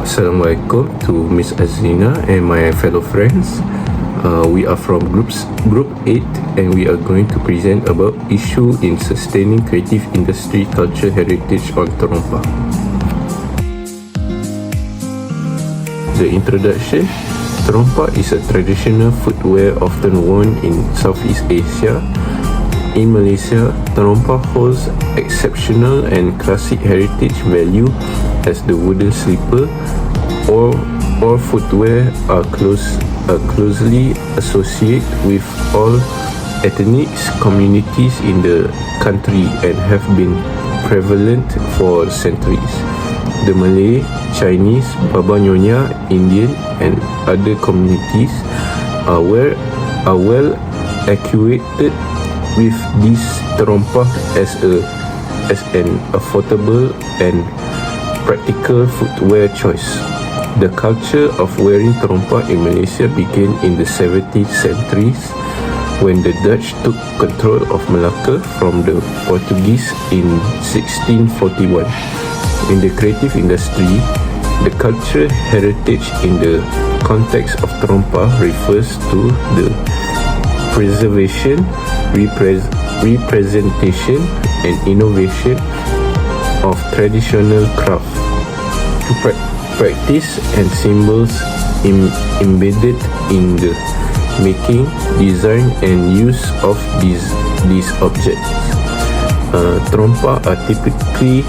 Assalamualaikum to Miss Azina and my fellow friends. We are from Group 8 and we are going to present about issue in sustaining creative industry culture heritage on Terompa. The introduction. Terompa is a traditional footwear often worn in Southeast Asia. In Malaysia, Terompa holds exceptional and classic heritage value as the wooden slipper or footwear are closely associated with all ethnic communities in the country and have been prevalent for centuries. The Malay, Chinese, Baba Nyonya, Indian and other communities are well acquainted with this Terompa as an affordable and practical footwear choice. The culture of wearing Terompa in Malaysia began in the 17th centuries when the Dutch took control of Malacca from the Portuguese in 1641. In the creative industry, the cultural heritage in the context of Terompa refers to the preservation, representation and innovation of traditional craft, practice and symbols embedded in the making, design and use of these objects. Terompa are typically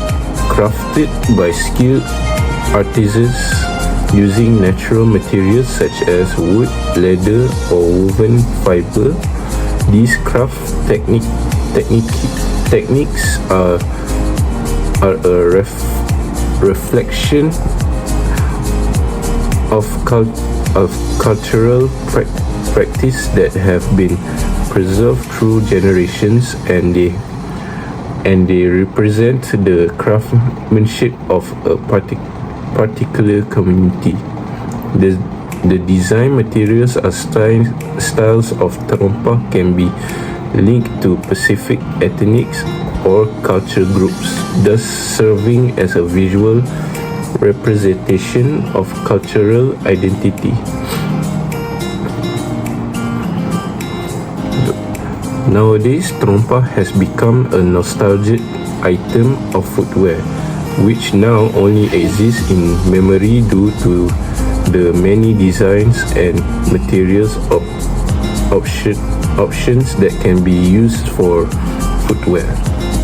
crafted by skilled artisans using natural materials such as wood, leather or woven fiber. These craft techniques are a reflection of cultural practice that have been preserved through generations and they represent the craftsmanship of a particular community. The design materials or styles of Terompa can be linked to specific ethnic or culture groups, thus serving as a visual representation of cultural identity. Nowadays, Terompa has become a nostalgic item of footwear, which now only exists in memory due to the many designs and materials options that can be used for footwear.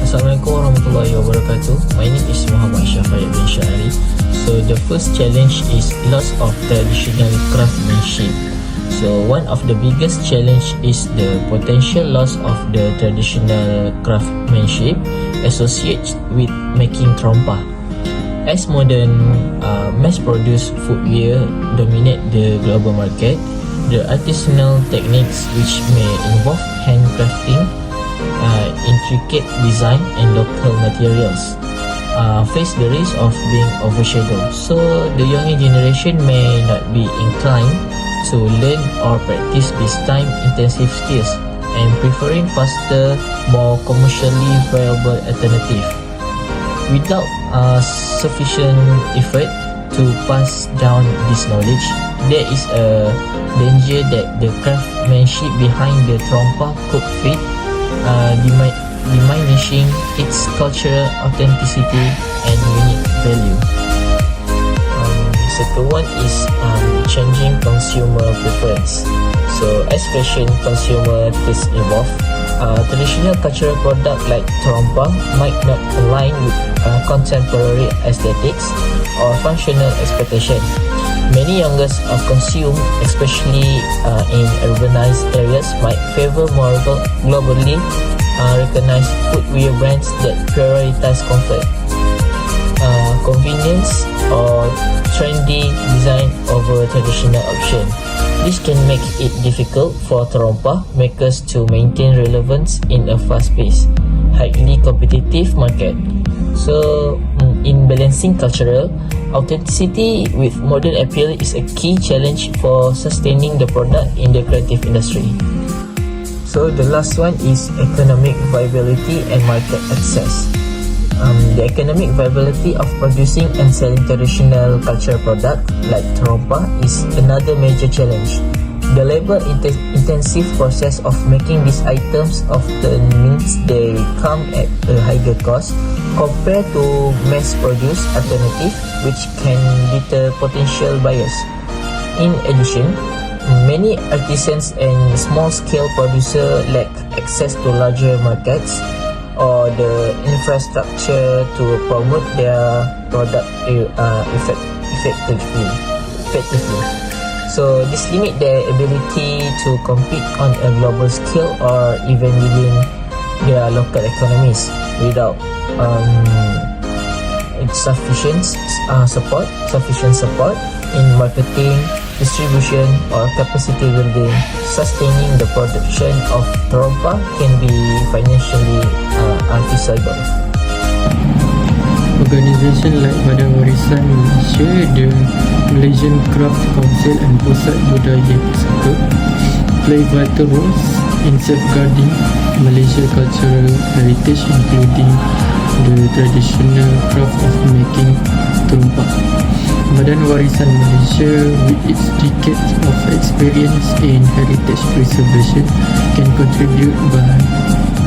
Assalamualaikum warahmatullahi wabarakatuh. My name is Muhammad Syafayat bin Syahri. So the first challenge is loss of traditional craftsmanship. So one of the biggest challenge is the potential loss of the traditional craftsmanship associated with making Terompa. As modern mass-produced footwear dominate the global market, the artisanal techniques which may involve handcrafting, intricate design and local materials face the risk of being overshadowed. So the younger generation may not be inclined to learn or practice these time-intensive skills and preferring faster, more commercially viable alternative. Without sufficient effort to pass down this knowledge, there is a danger that the craftsmanship behind the Terompa could fade, diminishing its cultural authenticity and unique value. Second one is changing consumer preference. So as fashion consumer tastes evolve, traditional cultural product like Terompa might not align with contemporary aesthetics or functional expectation. Many youngest consume, especially in urbanized areas, might favor more globally recognized footwear brands that prioritize comfort, convenience or trendy design over traditional option. This can make it difficult for Terompa makers to maintain relevance in a fast-paced, highly competitive market. So, in balancing cultural authenticity with modern appeal is a key challenge for sustaining the product in the creative industry. So, the last one is economic viability and market access. The economic viability of producing and selling traditional cultural products like terompa is another major challenge. The labor-intensive process of making these items often means they come at a higher cost compared to mass-produced alternatives, which can deter potential buyers. In addition, many artisans and small-scale producers lack access to larger markets or the infrastructure to promote their product effectively. So this limit their ability to compete on a global scale or even within their local economies without sufficient support in marketing, distribution or capacity building. Sustaining the production of terompa can be financially unfeasible. Organisation like Badan Warisan Malaysia, the Malaysian Craft Council and Pusat Budaya Pusaka play vital roles in safeguarding Malaysia's cultural heritage, including the traditional craft of making terompa. Badan Warisan Malaysia, with its decades of experience in heritage preservation, can contribute by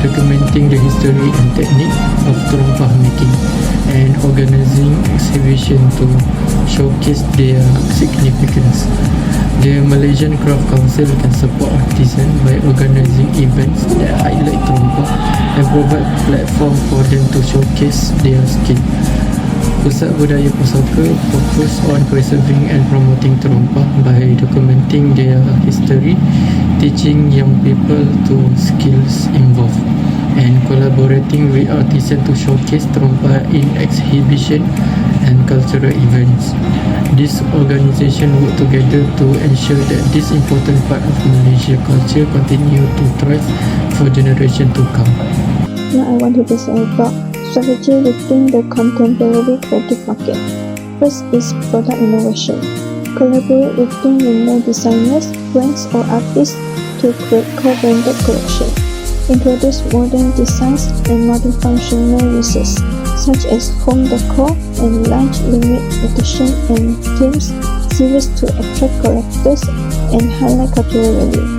documenting the history and technique of terompa making and organizing exhibition to showcase their significance. The Malaysian Craft Council can support artisans by organizing events that highlight terompa and provide platform for them to showcase their skill. Pusat Budaya Pusaka fokus on preserving and promoting terompa by documenting their history, teaching young people to skills involved, and collaborating with artisans to showcase terompa in exhibition and cultural events. This organisation work together to ensure that this important part of Malaysia culture continue to thrive for generations to come. Now I want to present about strategy within the contemporary creative market. First is product innovation. Collaborate with renowned designers, brands or artists to create co-branded collections. Introduce modern designs and multifunctional uses, such as home decor, and launch limited edition and themes series to attract collectors and highlight cultural value.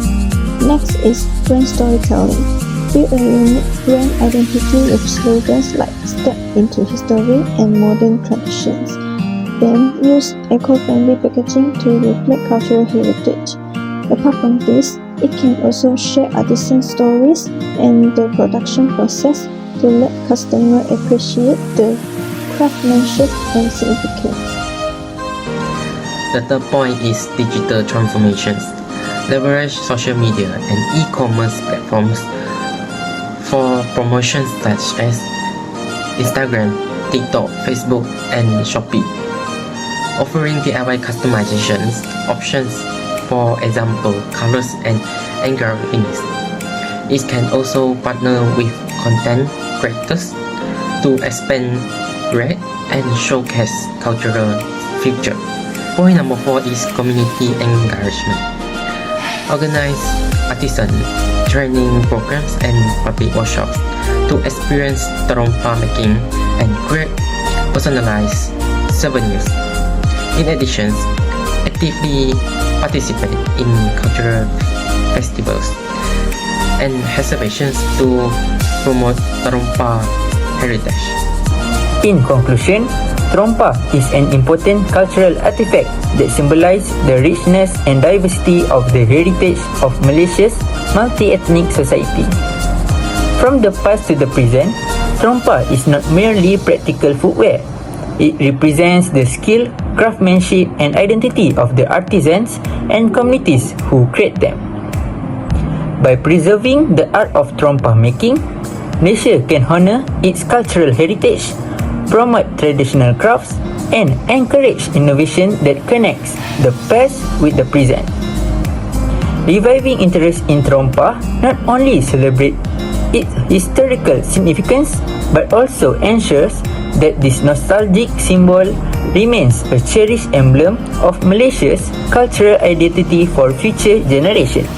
Next is brand storytelling. Build a unique brand identity with slogans like "Step into History" and "Modern Traditions." Then use eco-friendly packaging to reflect cultural heritage. Apart from this, it can also share artisan stories and the production process to let customers appreciate the craftsmanship and significance. The third point is digital transformations. Leverage social media and e-commerce platforms for promotions such as Instagram, TikTok, Facebook, and Shopee, offering DIY customizations options, for example, colors and engravings. It can also partner with content creators to expand reach and showcase cultural features. Point number 4 is community engagement. Organize artisan training programs and public workshops to experience terompa making and create personalized souvenirs. In addition, actively participate in cultural festivals and exhibitions to promote terompa heritage. In conclusion, terompa is an important cultural artifact that symbolizes the richness and diversity of the heritage of Malaysia's multi-ethnic society. From the past to the present, terompa is not merely practical footwear. It represents the skill, craftsmanship and identity of the artisans and communities who create them. By preserving the art of terompa making, Malaysia can honor its cultural heritage, promote traditional crafts, and encourage innovation that connects the past with the present. Reviving interest in terompa not only celebrates its historical significance but also ensures that this nostalgic symbol remains a cherished emblem of Malaysia's cultural identity for future generations.